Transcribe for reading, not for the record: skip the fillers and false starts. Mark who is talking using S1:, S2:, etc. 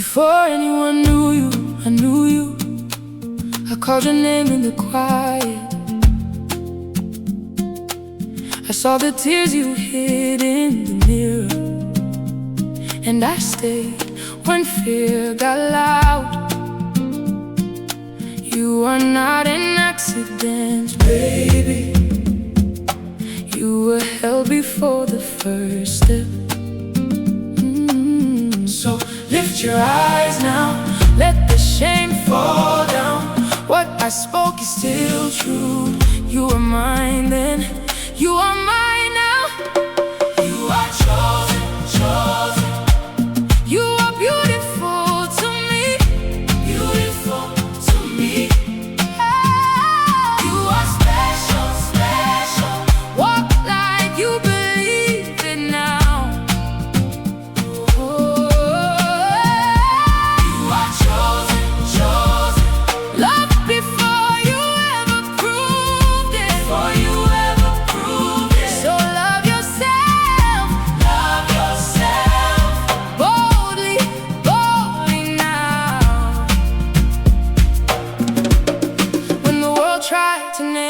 S1: Before anyone knew you, I knew you. I called your name in the quiet. I saw the tears you hid in the mirror, and I stayed when fear got loud. You are not an accident, baby. You were held before the first step. So lift your eyes now, let the shame fall down. What I spoke is still true. You were mine then, you are mine now. You are chosen, chosen. You are beautiful to me, beautiful to me. You are special, special. Walk like you believe it now. Oh, you are chosen, chosen. Love before you ever proved it. Before you ever proved it. So love yourself, love yourself. Boldly, boldly now. When the world tried to name